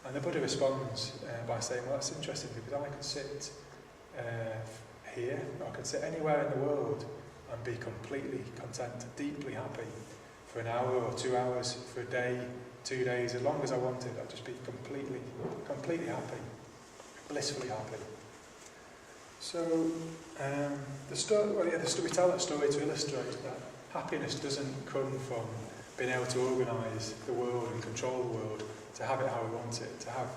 A: And the Buddha responds by saying, well, that's interesting, because I could sit here, or I could sit anywhere in the world and be completely content, deeply happy for an hour or 2 hours, for a day, 2 days, as long as I wanted. I'd just be completely happy, blissfully happy. So we tell that story to illustrate that happiness doesn't come from being able to organise the world and control the world, to have it how we want it, to have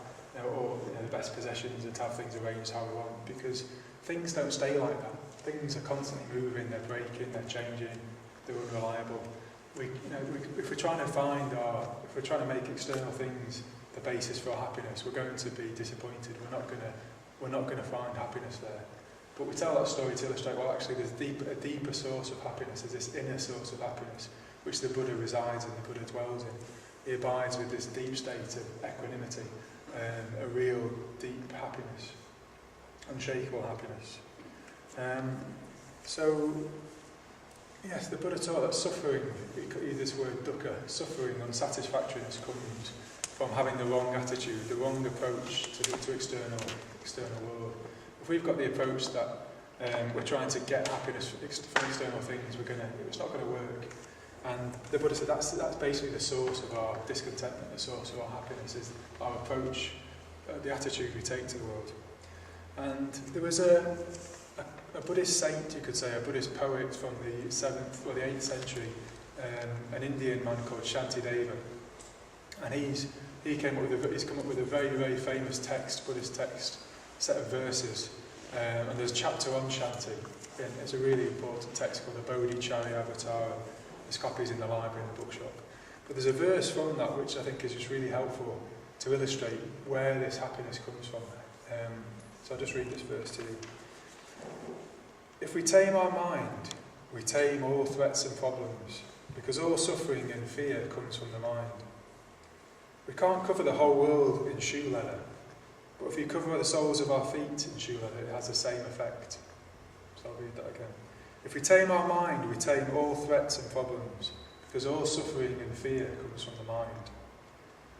A: or the best possessions and to have things arranged how we want, because things don't stay like that. Things are constantly moving, they're breaking, they're changing, they're unreliable. If we're trying to make external things the basis for our happiness, we're going to be disappointed. We're not going to find happiness there. But we tell that story to illustrate, well, actually there's a deeper source of happiness. There's this inner source of happiness which the Buddha resides in, the Buddha dwells in. He abides with this deep state of equanimity, a real deep happiness, unshakable happiness. So, yes, the Buddha taught that suffering, he used this word dukkha, suffering, unsatisfactoriness comes from having the wrong attitude, the wrong approach to external world. If we've got the approach that we're trying to get happiness from external things, it's not going to work. And the Buddha said that's basically the source of our discontentment, the source of our happiness, is our approach, the attitude we take to the world. And there was a Buddhist saint, you could say, a Buddhist poet from the 7th or the 8th century, an Indian man called Shantideva. And he's come up with a very, very famous text, Buddhist text, set of verses. And there's a chapter on Shanti. And it's a really important text called the Bodhicharyavatara. There's copies in the library and the bookshop. But there's a verse from that which I think is just really helpful to illustrate where this happiness comes from. So I'll just read this verse to you. If we tame our mind, we tame all threats and problems, because all suffering and fear comes from the mind. We can't cover the whole world in shoe leather, but if we cover the soles of our feet in shoe leather, it has the same effect. So I'll read that again. If we tame our mind, we tame all threats and problems, because all suffering and fear comes from the mind.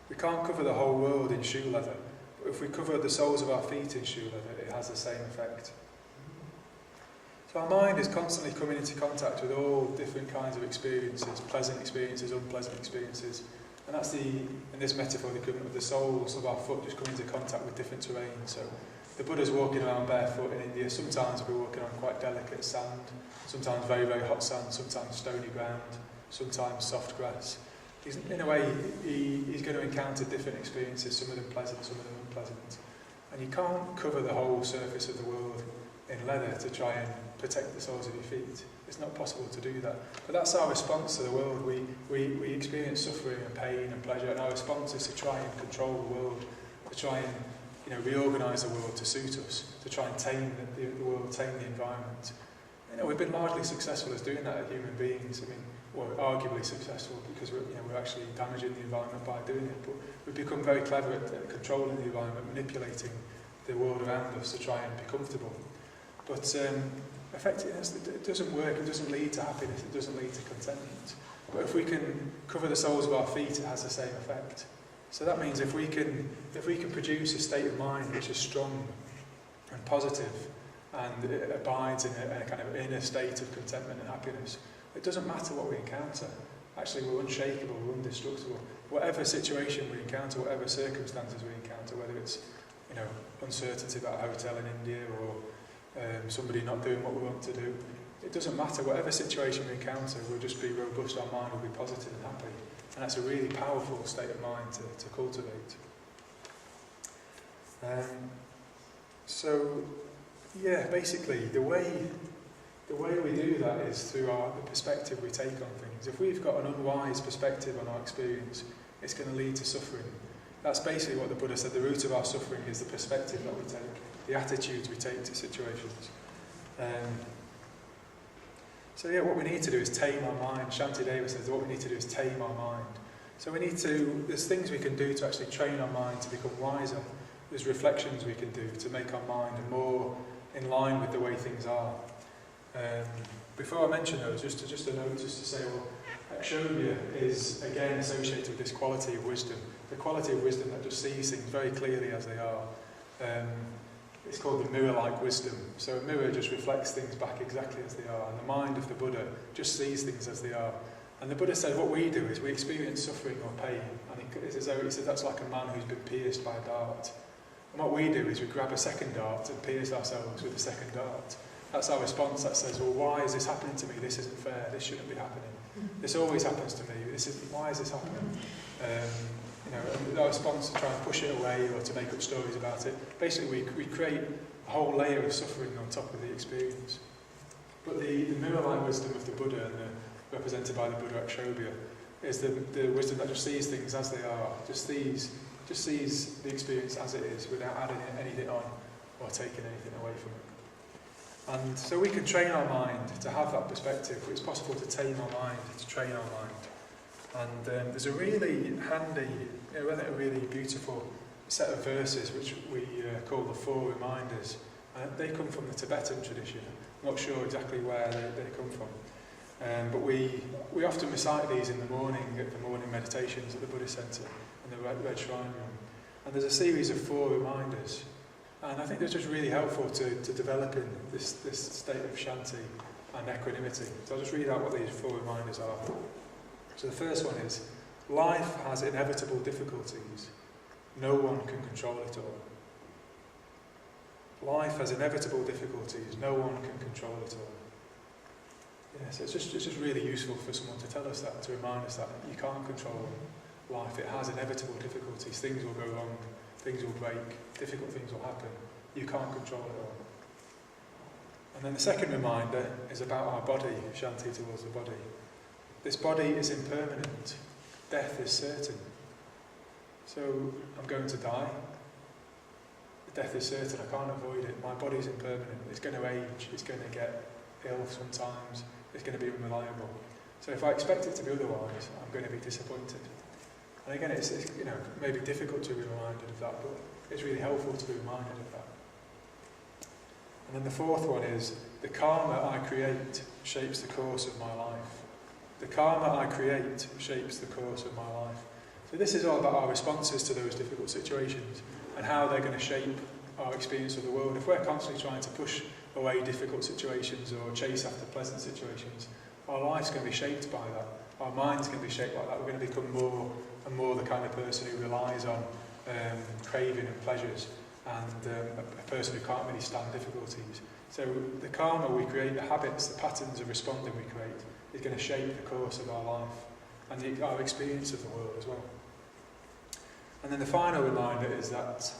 A: We can't cover the whole world in shoe leather, but if we cover the soles of our feet in shoe leather, it has the same effect. So our mind is constantly coming into contact with all different kinds of experiences, pleasant experiences, unpleasant experiences. And that's in this metaphor, the equivalent of the soles of our foot just coming into contact with different terrain. So the Buddha's walking around barefoot in India. Sometimes we're walking on quite delicate sand, sometimes very, very hot sand, sometimes stony ground, sometimes soft grass. In a way, he's going to encounter different experiences, some of them pleasant, some of them unpleasant. And you can't cover the whole surface of the world in leather to try and protect the soles of your feet. It's not possible to do that. But that's our response to the world. We experience suffering and pain and pleasure, and our response is to try and control the world, to try and reorganise the world to suit us, to try and tame the world, tame the environment. We've been largely successful as doing that as human beings. We're arguably successful because we're actually damaging the environment by doing it. But we've become very clever at controlling the environment, manipulating the world around us to try and be comfortable. But effectively, it doesn't work. It doesn't lead to happiness. It doesn't lead to contentment. But if we can cover the soles of our feet, it has the same effect. So that means if we can produce a state of mind which is strong and positive, and it abides in a kind of inner state of contentment and happiness, it doesn't matter what we encounter. Actually, we're unshakable, we're indestructible. Whatever situation we encounter, whatever circumstances we encounter, whether it's uncertainty about a hotel in India or somebody not doing what we want to do, it doesn't matter. Whatever situation we encounter, we'll just be robust, our mind will be positive and happy. And that's a really powerful state of mind to cultivate. Basically, the way we do that is through the perspective we take on things. If we've got an unwise perspective on our experience, it's going to lead to suffering. That's basically what the Buddha said. The root of our suffering is the perspective that we take, the attitudes we take to situations. What we need to do is tame our mind. Shantideva says what we need to do is tame our mind. So there's things we can do to actually train our mind to become wiser. There's reflections we can do to make our mind more in line with the way things are. Before I mention those, just a note to say, Akshobhya is again associated with this quality of wisdom. The quality of wisdom that just sees things very clearly as they are. It's called the mirror-like wisdom. So a mirror just reflects things back exactly as they are, and the mind of the Buddha just sees things as they are. And the Buddha said what we do is we experience suffering or pain, and it's as though he said that's like a man who's been pierced by a dart. And what we do is we grab a second dart and pierce ourselves with a second dart. That's our response that says, well, why is this happening to me? This isn't fair. This shouldn't be happening. This always happens to me. Why is this happening? and our response to try and push it away or to make up stories about it, basically we create a whole layer of suffering on top of the experience. But the mirror-like wisdom of the Buddha, and represented by the Buddha Akshobhya, is the wisdom that just sees things as they are, just sees the experience as it is, without adding anything on or taking anything away from it. And so we can train our mind to have that perspective. It's possible to tame our mind, to train our mind. And there's a really handy, a really beautiful set of verses which we call the Four Reminders. They come from the Tibetan tradition. I'm not sure exactly where they come from. But we often recite these in the morning, at the morning meditations at the Buddhist Centre, in the Red Shrine Room. And there's a series of 4 reminders. And I think they're just really helpful to developing this state of Shanti and equanimity. So I'll just read out what these 4 reminders are. So the first one is, life has inevitable difficulties. No one can control it all. Life has inevitable difficulties. No one can control it all. Yeah, so it's just really useful for someone to tell us that, to remind us that you can't control life. It has inevitable difficulties. Things will go wrong. Things will break. Difficult things will happen. You can't control it all. And then the second reminder is about our body, Shanti towards the body. This body is impermanent. Death is certain. So I'm going to die. Death is certain. I can't avoid it. My body's impermanent. It's going to age. It's going to get ill sometimes. It's going to be unreliable. So if I expect it to be otherwise, I'm going to be disappointed. And again, it's maybe difficult to be reminded of that, but it's really helpful to be reminded of that. And then the fourth one is, the karma I create shapes the course of my life. The karma I create shapes the course of my life. So this is all about our responses to those difficult situations and how they're going to shape our experience of the world. If we're constantly trying to push away difficult situations or chase after pleasant situations, our life's going to be shaped by that. Our mind's going to be shaped like that. We're going to become more and more the kind of person who relies on craving and pleasures, and a person who can't really stand difficulties. So the karma we create, the habits, the patterns of responding we create, is going to shape the course of our life and our experience of the world as well. And then the final reminder is that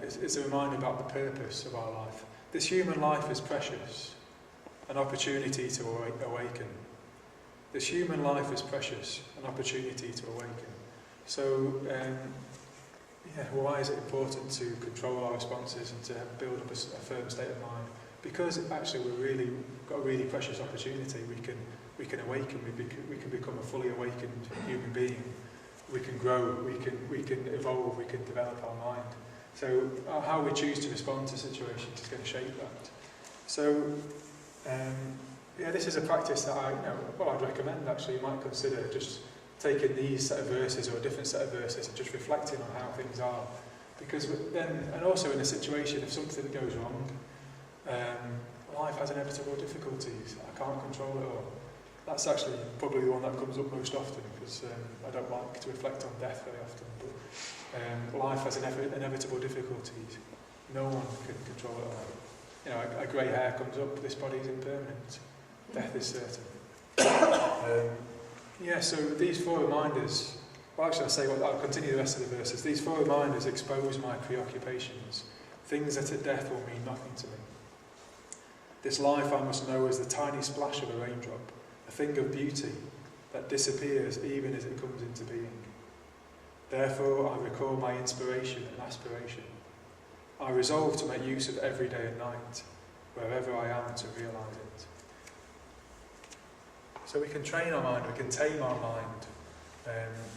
A: it's a reminder about the purpose of our life. This human life is precious, an opportunity to awaken. This human life is precious, an opportunity to awaken. So, why is it important to control our responses and to build up a firm state of mind? Because actually we've got a really precious opportunity. We can awaken. We can become a fully awakened human being. We can grow. We can evolve. We can develop our mind. So how we choose to respond to situations is going to shape that. So. This is a practice that I'd recommend actually. You might consider just taking these set of verses or a different set of verses and just reflecting on how things are. Because then, and also in a situation, if something goes wrong, life has inevitable difficulties. I can't control it all. That's actually probably the one that comes up most often, because I don't like to reflect on death very often. But life has inevitable difficulties. No one can control it all. A grey hair comes up, this body is impermanent. Death is certain. So these 4 reminders, I'll continue the rest of the verses. These 4 reminders expose my preoccupations, things that at death will mean nothing to me. This life I must know as the tiny splash of a raindrop, a thing of beauty that disappears even as it comes into being. Therefore I recall my inspiration and aspiration. I resolve to make use of every day and night, wherever I am, to realise it. So we can train our mind, we can tame our mind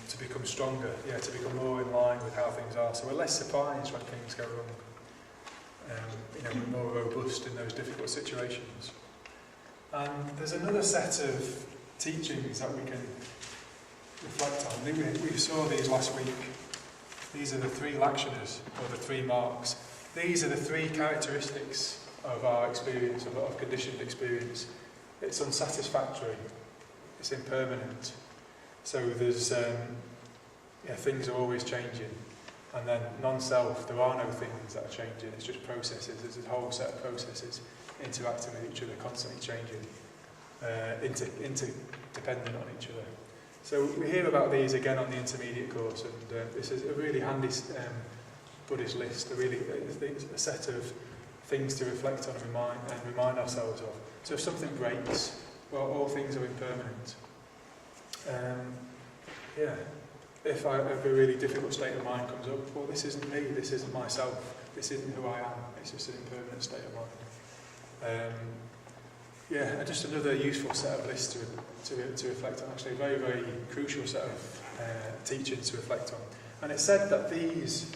A: to become stronger, to become more in line with how things are. So we're less surprised when things go wrong. We're more robust in those difficult situations. And there's another set of teachings that we can reflect on. We saw these last week. These are the 3 lakshanas, or the 3 marks. These are the 3 characteristics of our experience, of conditioned experience. It's unsatisfactory, it's impermanent. So there's, things are always changing. And then non-self, there are no things that are changing, it's just processes. There's a whole set of processes interacting with each other, constantly changing, interdependent on each other. So we hear about these again on the intermediate course, and this is a really handy Buddhist list, a set of things to reflect on and remind ourselves of. So if something breaks, well, all things are impermanent. If a really difficult state of mind comes up, well, this isn't me, this isn't myself, this isn't who I am, it's just an impermanent state of mind. And just another useful set of lists to reflect on, actually a very, very crucial set of teachings to reflect on. And it's said that these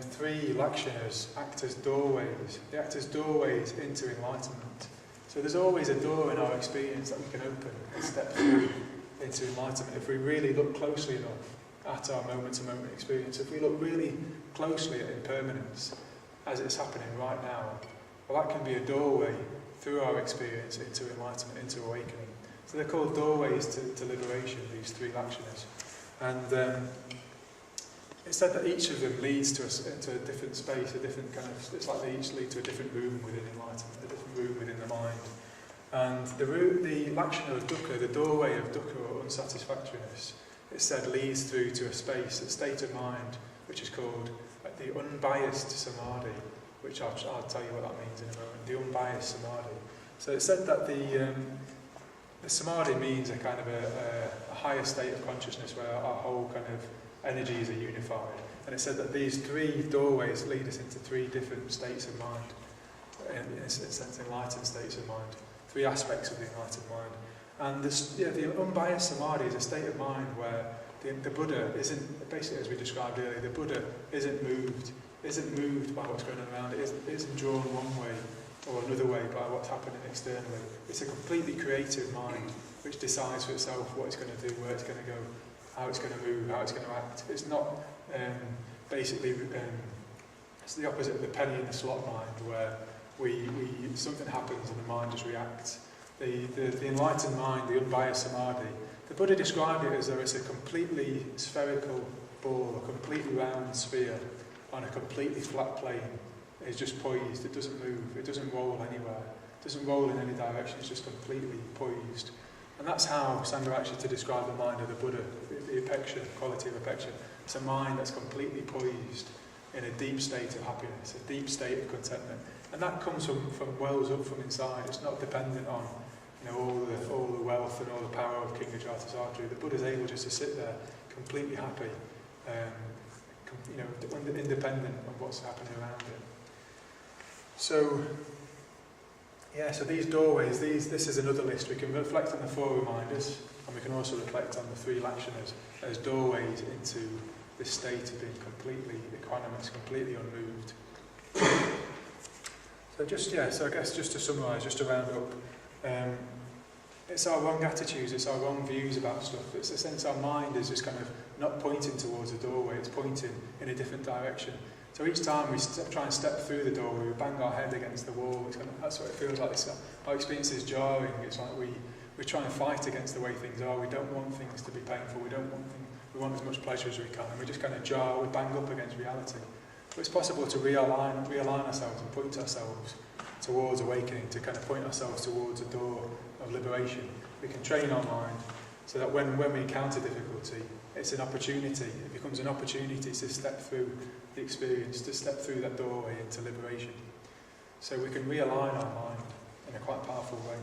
A: three lakshanas act as doorways. They act as doorways into enlightenment. So there's always a door in our experience that we can open and step through into enlightenment if we really look closely enough at our moment-to-moment experience. If we look really closely at impermanence as it's happening right now, well, that can be a doorway through our experience into enlightenment, into awakening. So they're called doorways to liberation, these three lakshanas. And it's said that each of them leads to into a different space, a different kind of, it's like they each lead to a different room within enlightenment, a different room within the mind. And the lakshana of dukkha, the doorway of dukkha or unsatisfactoriness, it's said leads through to a space, a state of mind, which is called the unbiased samadhi, which I'll tell you what that means in a moment, the unbiased samadhi. So it's said that the samadhi means a kind of a higher state of consciousness where our whole kind of energies are unified. And it said that these three doorways lead us into three different states of mind, in a sense, enlightened states of mind. Three aspects of the enlightened mind. And the unbiased samadhi is a state of mind where the Buddha isn't, basically as we described earlier, the Buddha isn't moved by what's going on around it, isn't drawn one way or another way by what's happening externally. It's a completely creative mind which decides for itself what it's going to do, where it's going to go, how it's going to move, how it's going to act. It's not it's the opposite of the penny in the slot mind, where something happens and the mind just reacts. The enlightened mind, the unbiased samadhi, the Buddha described it as though it's a completely spherical ball, a completely round sphere on a completely flat plane. It's just poised, it doesn't move, it doesn't roll anywhere, it doesn't roll in any direction, it's just completely poised. And that's how Sangha actually to describe the mind of the Buddha, the Upeksa, quality of Upeksa. It's a mind that's completely poised in a deep state of happiness, a deep state of contentment. And that comes from wells up from inside. It's not dependent on all the wealth and all the power of King Ajatasattu. The Buddha's able just to sit there completely happy, independent of what's happening around it. So these doorways, this is another list. We can reflect on the four reminders, and we can also reflect on the three lakshanas as doorways into this state of being completely equanimous, completely unmoved. So I guess just to summarise, just to round up, it's our wrong attitudes, it's our wrong views about stuff. It's a sense our mind is just kind of not pointing towards a doorway, it's pointing in a different direction. So each time we try and step through the doorway, we bang our head against the wall. That's what it feels like. Our experience is jarring. It's like we try and fight against the way things are. We don't want things to be painful. We want as much pleasure as we can. And we just kind of jar, we bang up against reality. But it's possible to realign ourselves and point ourselves towards awakening, to kind of point ourselves towards a door of liberation. We can train our mind so that when we encounter difficulty, it's an opportunity. It becomes an opportunity to step through the experience, to step through that doorway into liberation. So we can realign our mind in a quite powerful way.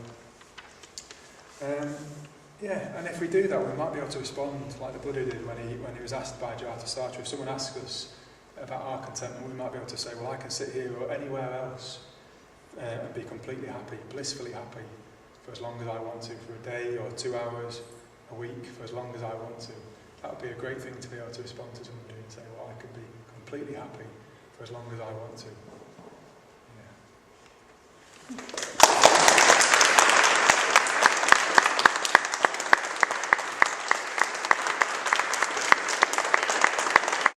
A: And if we do that, we might be able to respond like the Buddha did when he was asked by Ajatasattu. If someone asks us about our contentment, we might be able to say, well, I can sit here or anywhere else and be completely happy, blissfully happy, for as long as I want to, for a day or 2 hours, a week, for as long as I want to. That would be a great thing to be able to respond to somebody and say, well, I can be completely happy for as long as I want to.